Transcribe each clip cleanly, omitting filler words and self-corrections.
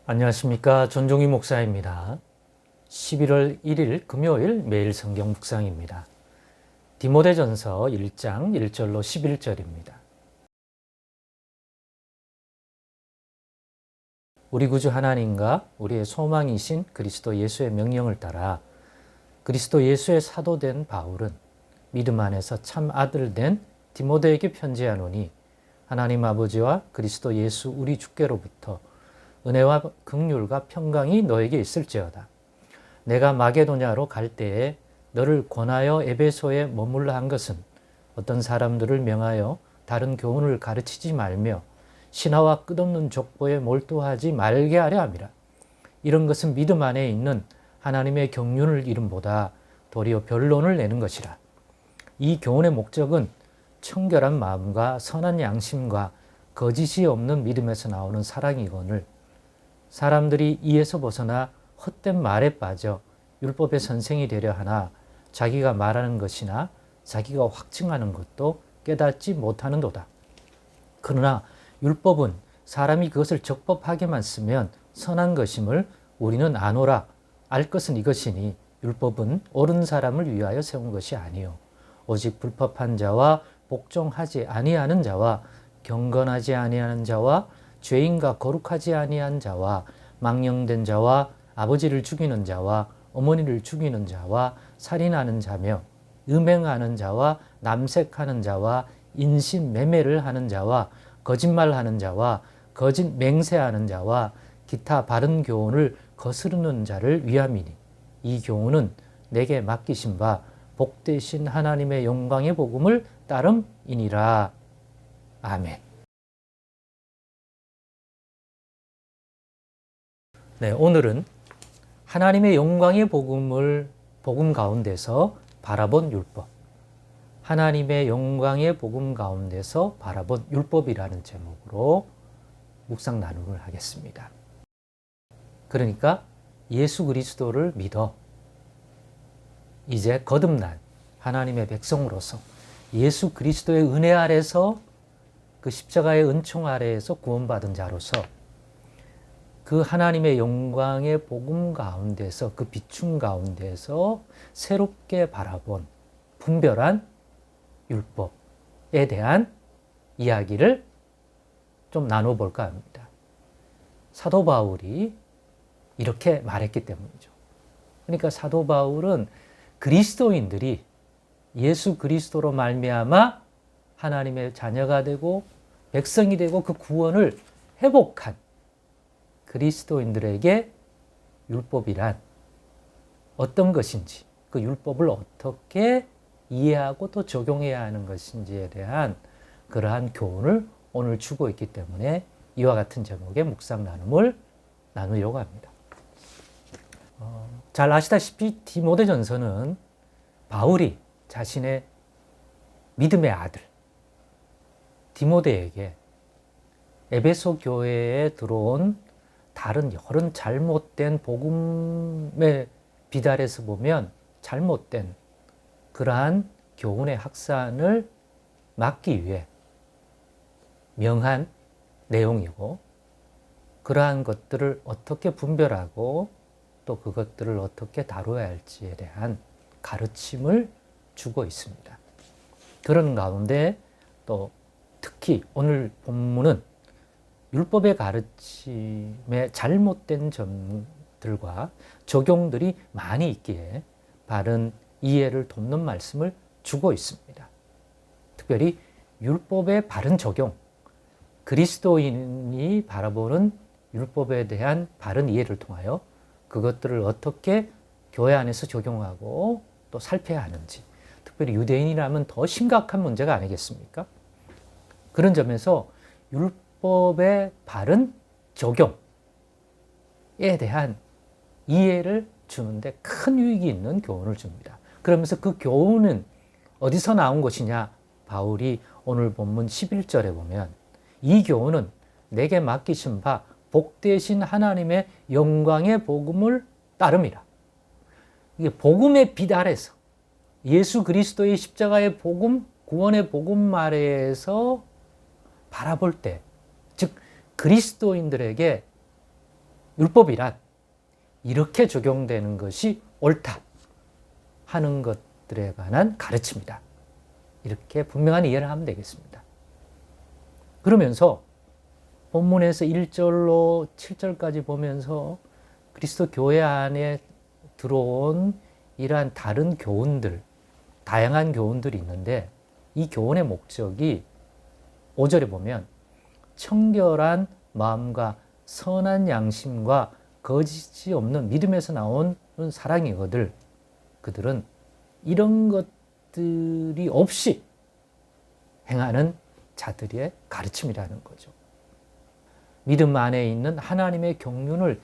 안녕하십니까. 전종희 목사입니다. 11월 1일 금요일 매일 성경 묵상입니다. 디모데전서 1장 1절로 11절입니다. 우리 구주 하나님과 우리의 소망이신 그리스도 예수의 명령을 따라 그리스도 예수의 사도된 바울은 믿음 안에서 참 아들 된 디모데에게 편지하노니 하나님 아버지와 그리스도 예수 우리 주께로부터 은혜와 긍휼과 평강이 너에게 있을지어다. 내가 마게도냐로 갈 때에 너를 권하여 에베소에 머물러 한 것은 어떤 사람들을 명하여 다른 교훈을 가르치지 말며 신화와 끝없는 족보에 몰두하지 말게 하려 함이라. 이런 것은 믿음 안에 있는 하나님의 경륜을 이름보다 도리어 변론을 내는 것이라. 이 교훈의 목적은 청결한 마음과 선한 양심과 거짓이 없는 믿음에서 나오는 사랑이거늘 사람들이 이에서 벗어나 헛된 말에 빠져 율법의 선생이 되려 하나 자기가 말하는 것이나 자기가 확증하는 것도 깨닫지 못하는도다. 그러나 율법은 사람이 그것을 적법하게만 쓰면 선한 것임을 우리는 아노라. 알 것은 이것이니 율법은 옳은 사람을 위하여 세운 것이 아니요 오직 불법한 자와 복종하지 아니하는 자와 경건하지 아니하는 자와 죄인과 거룩하지 아니한 자와 망령된 자와 아버지를 죽이는 자와 어머니를 죽이는 자와 살인하는 자며 음행하는 자와 남색하는 자와 인신매매를 하는 자와 거짓말하는 자와 거짓 맹세하는 자와 기타 바른 교훈을 거스르는 자를 위함이니 이 교훈은 내게 맡기신 바 복되신 하나님의 영광의 복음을 따름이니라. 아멘. 네, 오늘은 하나님의 영광의 복음 가운데서 바라본 율법, 하나님의 영광의 복음 가운데서 바라본 율법이라는 제목으로 묵상 나눔을 하겠습니다. 그러니까 예수 그리스도를 믿어 이제 거듭난 하나님의 백성으로서 예수 그리스도의 은혜 아래서 그 십자가의 은총 아래에서 구원받은 자로서 그 하나님의 영광의 복음 가운데서 그 비춤 가운데서 새롭게 바라본 분별한 율법에 대한 이야기를 좀 나눠볼까 합니다. 사도 바울이 이렇게 말했기 때문이죠. 그러니까 사도 바울은 그리스도인들이 예수 그리스도로 말미암아 하나님의 자녀가 되고 백성이 되고 그 구원을 회복한 그리스도인들에게 율법이란 어떤 것인지, 그 율법을 어떻게 이해하고 또 적용해야 하는 것인지에 대한 그러한 교훈을 오늘 주고 있기 때문에 이와 같은 제목의 묵상 나눔을 나누려고 합니다. 잘 아시다시피 디모데전서는 바울이 자신의 믿음의 아들 디모데에게 에베소 교회에 들어온 다른 여러 잘못된 복음의 비달에서 보면 잘못된 그러한 교훈의 확산을 막기 위해 명한 내용이고 그러한 것들을 어떻게 분별하고 또 그것들을 어떻게 다루어야 할지에 대한 가르침을 주고 있습니다. 그런 가운데 또 특히 오늘 본문은 율법의 가르침에 잘못된 점들과 적용들이 많이 있기에 바른 이해를 돕는 말씀을 주고 있습니다. 특별히 율법의 바른 적용, 그리스도인이 바라보는 율법에 대한 바른 이해를 통하여 그것들을 어떻게 교회 안에서 적용하고 또 살펴야 하는지, 특별히 유대인이라면 더 심각한 문제가 아니겠습니까? 그런 점에서 율법의 바른 적용에 대한 이해를 주는데 큰 유익이 있는 교훈을 줍니다. 그러면서 그 교훈은 어디서 나온 것이냐? 바울이 오늘 본문 11절에 보면 이 교훈은 내게 맡기신 바 복되신 하나님의 영광의 복음을 따름이라. 이게 복음의 빛 아래서 예수 그리스도의 십자가의 복음, 구원의 복음 아래에서 바라볼 때, 즉 그리스도인들에게 율법이란 이렇게 적용되는 것이 옳다 하는 것들에 관한 가르침이다. 이렇게 분명한 이해를 하면 되겠습니다. 그러면서 본문에서 1절로 7절까지 보면서 그리스도 교회 안에 들어온 이러한 다른 교훈들, 다양한 교훈들이 있는데 이 교훈의 목적이 5절에 보면 청결한 마음과 선한 양심과 거짓이 없는 믿음에서 나온 사랑이거들 그들은 이런 것들이 없이 행하는 자들의 가르침이라는 거죠. 믿음 안에 있는 하나님의 경륜을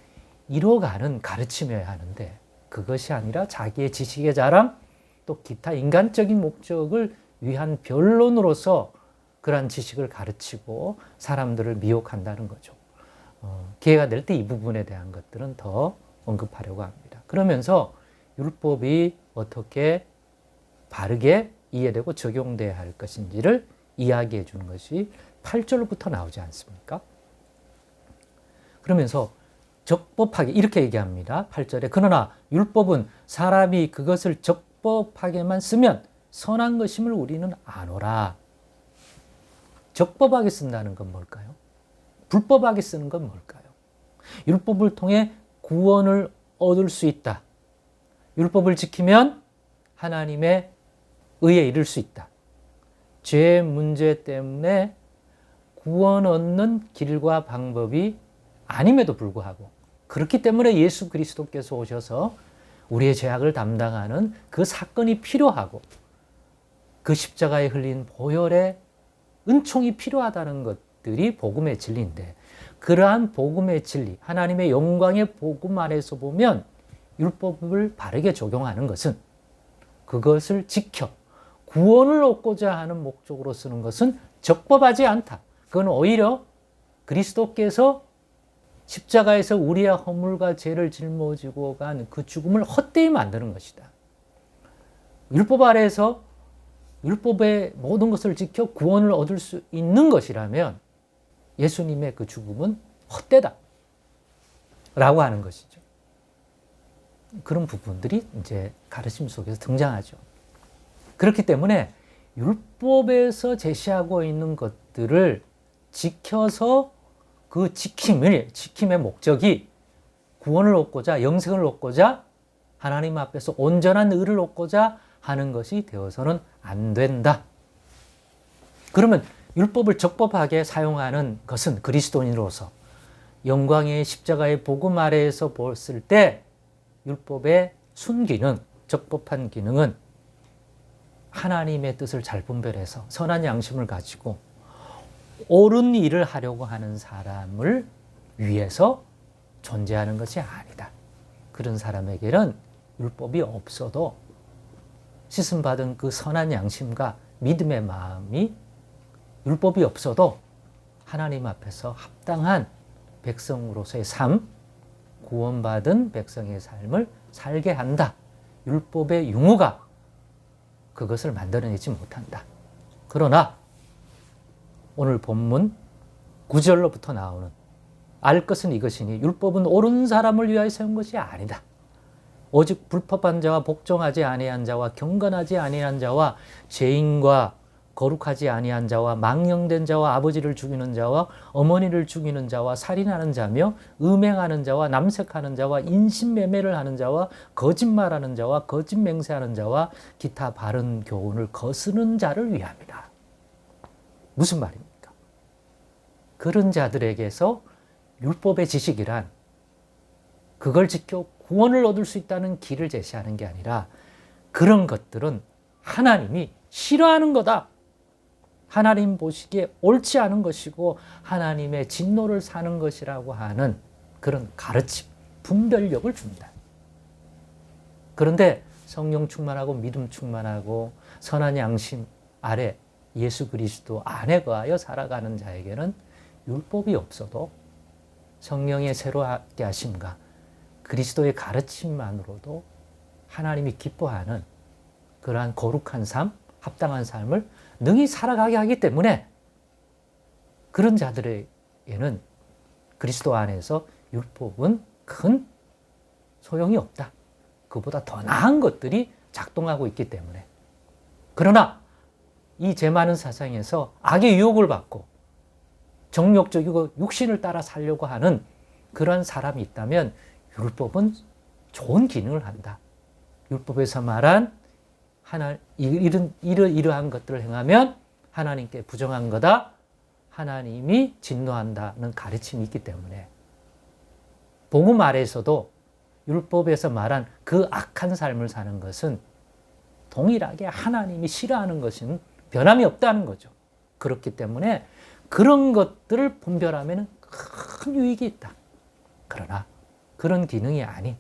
이뤄가는 가르침이어야 하는데 그것이 아니라 자기의 지식의 자랑 또 기타 인간적인 목적을 위한 변론으로서 그러한 지식을 가르치고 사람들을 미혹한다는 거죠. 기회가 될 때 이 부분에 대한 것들은 더 언급하려고 합니다. 그러면서 율법이 어떻게 바르게 이해되고 적용돼야 할 것인지를 이야기해 주는 것이 8절부터 나오지 않습니까? 그러면서 적법하게 이렇게 얘기합니다. 8절에 그러나 율법은 사람이 그것을 적법하게만 쓰면 선한 것임을 우리는 아노라. 적법하게 쓴다는 건 뭘까요? 불법하게 쓰는 건 뭘까요? 율법을 통해 구원을 얻을 수 있다. 율법을 지키면 하나님의 의에 이를 수 있다. 죄의 문제 때문에 구원 얻는 길과 방법이 아님에도 불구하고 그렇기 때문에 예수 그리스도께서 오셔서 우리의 죄악을 담당하는 그 사건이 필요하고 그 십자가에 흘린 보혈의 은총이 필요하다는 것들이 복음의 진리인데 그러한 복음의 진리, 하나님의 영광의 복음 안에서 보면 율법을 바르게 적용하는 것은 그것을 지켜 구원을 얻고자 하는 목적으로 쓰는 것은 적법하지 않다. 그건 오히려 그리스도께서 십자가에서 우리의 허물과 죄를 짊어지고 간 그 죽음을 헛되이 만드는 것이다. 율법 아래에서 율법의 모든 것을 지켜 구원을 얻을 수 있는 것이라면 예수님의 그 죽음은 헛되다. 라고 하는 것이죠. 그런 부분들이 이제 가르침 속에서 등장하죠. 그렇기 때문에 율법에서 제시하고 있는 것들을 지켜서 그 지킴의 목적이 구원을 얻고자, 영생을 얻고자, 하나님 앞에서 온전한 의를 얻고자 하는 것이 되어서는 안 된다. 그러면 율법을 적법하게 사용하는 것은 그리스도인으로서 영광의 십자가의 복음 아래에서 봤을 때 율법의 순기능, 적법한 기능은 하나님의 뜻을 잘 분별해서 선한 양심을 가지고 옳은 일을 하려고 하는 사람을 위해서 존재하는 것이 아니다. 그런 사람에게는 율법이 없어도 씻음받은 그 선한 양심과 믿음의 마음이 율법이 없어도 하나님 앞에서 합당한 백성으로서의 삶, 구원받은 백성의 삶을 살게 한다. 율법의 융후가 그것을 만들어내지 못한다. 그러나 오늘 본문 9절로부터 나오는 알 것은 이것이니 율법은 옳은 사람을 위하여 세운 것이 아니다. 오직 불법한 자와 복종하지 아니한 자와 경건하지 아니한 자와 죄인과 거룩하지 아니한 자와 망령된 자와 아버지를 죽이는 자와 어머니를 죽이는 자와 살인하는 자며 음행하는 자와 남색하는 자와 인신매매를 하는 자와 거짓말하는 자와 거짓 맹세하는 자와 기타 바른 교훈을 거스르는 자를 위함이다. 무슨 말입니까? 그런 자들에게서 율법의 지식이란 그걸 지켜 구원을 얻을 수 있다는 길을 제시하는 게 아니라 그런 것들은 하나님이 싫어하는 거다. 하나님 보시기에 옳지 않은 것이고 하나님의 진노를 사는 것이라고 하는 그런 가르침, 분별력을 준다. 그런데 성령 충만하고 믿음 충만하고 선한 양심 아래 예수 그리스도 안에 거하여 살아가는 자에게는 율법이 없어도 성령의 새롭게 하심과 그리스도의 가르침만으로도 하나님이 기뻐하는 그러한 거룩한 삶, 합당한 삶을 능히 살아가게 하기 때문에 그런 자들에게는 그리스도 안에서 율법은 큰 소용이 없다. 그보다 더 나은 것들이 작동하고 있기 때문에. 그러나 이 죄 많은 세상에서 악의 유혹을 받고 정욕적이고 육신을 따라 살려고 하는 그런 사람이 있다면 율법은 좋은 기능을 한다. 율법에서 말한 이러한 것들을 행하면 하나님께 부정한 거다. 하나님이 진노한다는 가르침이 있기 때문에 복음 아래에서도 율법에서 말한 그 악한 삶을 사는 것은 동일하게 하나님이 싫어하는 것은 변함이 없다는 거죠. 그렇기 때문에 그런 것들을 분별하면 큰 유익이 있다. 그러나 그런 기능이 아닌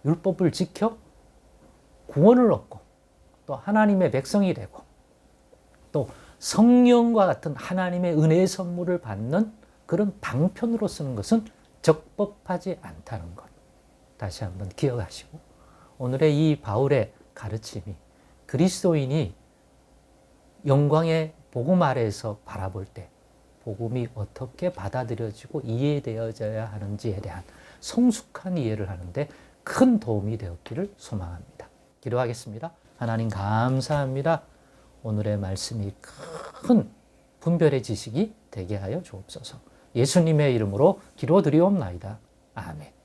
율법을 지켜 구원을 얻고 또 하나님의 백성이 되고 또 성령과 같은 하나님의 은혜의 선물을 받는 그런 방편으로 쓰는 것은 적법하지 않다는 것. 다시 한번 기억하시고 오늘의 이 바울의 가르침이 그리스도인이 영광의 복음 아래에서 바라볼 때 복음이 어떻게 받아들여지고 이해되어져야 하는지에 대한 성숙한 이해를 하는데 큰 도움이 되었기를 소망합니다. 기도하겠습니다. 하나님 감사합니다. 오늘의 말씀이 큰 분별의 지식이 되게 하여 주옵소서. 예수님의 이름으로 기도드리옵나이다. 아멘.